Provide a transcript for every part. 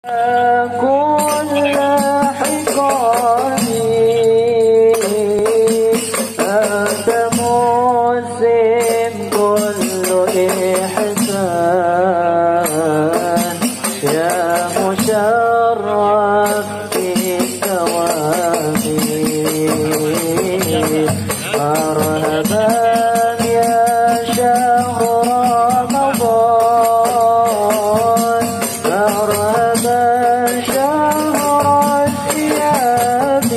كل حقاني أنت موسم كل إحسان يا مشرف في الثوابي مرحبا يا شهر رمضان مرحبا شهر الثياب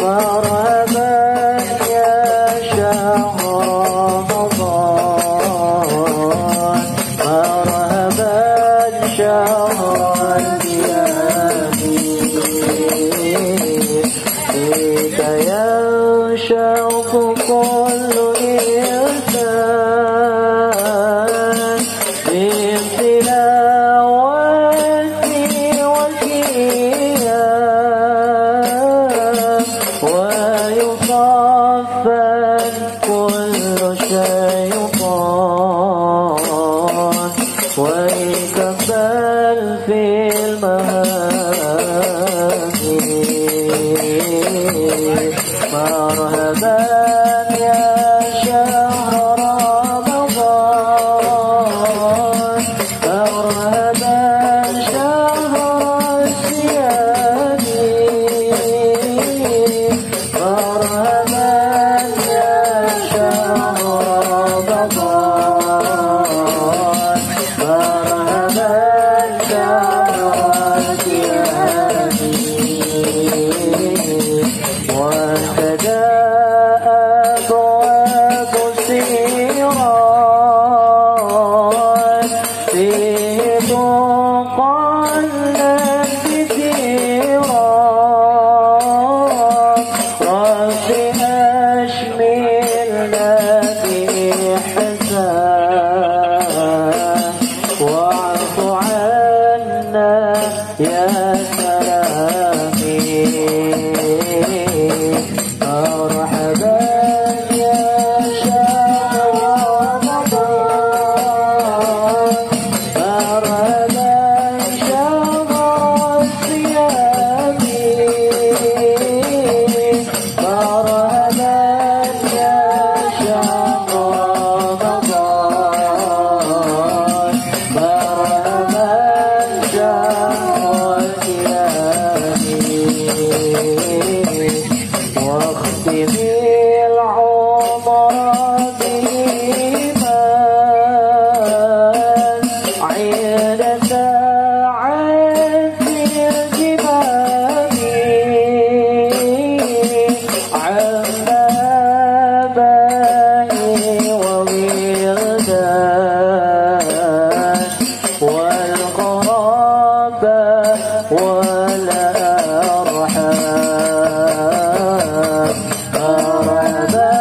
مرحبا يا شهر رمضان مرحبا شهر الثياب فيك ينشق كل إنسان من تلاوته وكيان ويصفى كل شيطان ويكفل في المهادي مرحبا يا شهر رمضان مرحبا شهر الصيام مرحبا يا شهر رمضان مرحبا شهر الصيام واهتدى أبواب السيرات فيه تقلد كثيرات رب أشملنا بإحسان واعف عنا يا سلامي مرحبا يا شهر رمضان مرحبا شهر الصيام مرحبا يا شهر رمضان مرحبا شهر الصيام واختم العمر بإيمان عند ساعة الجبال عما آبائي وولدان والقرابة والأرحام مرحبا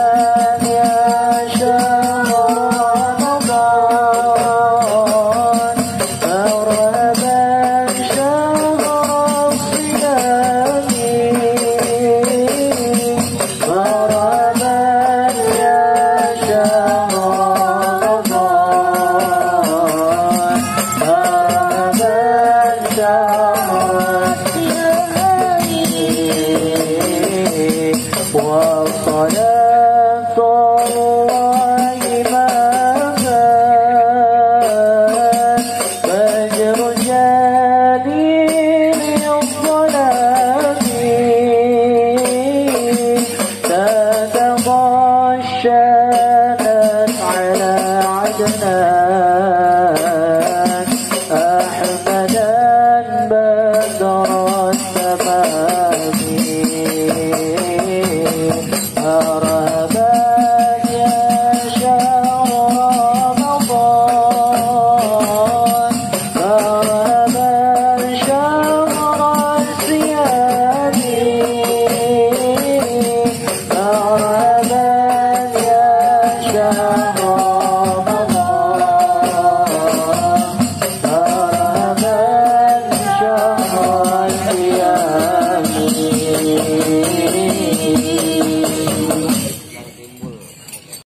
يا شهر رمضان مرحبا شهر الصيام مرحبا يا شهر رمضان مرحبا شهر وصلاة الله إماما فجر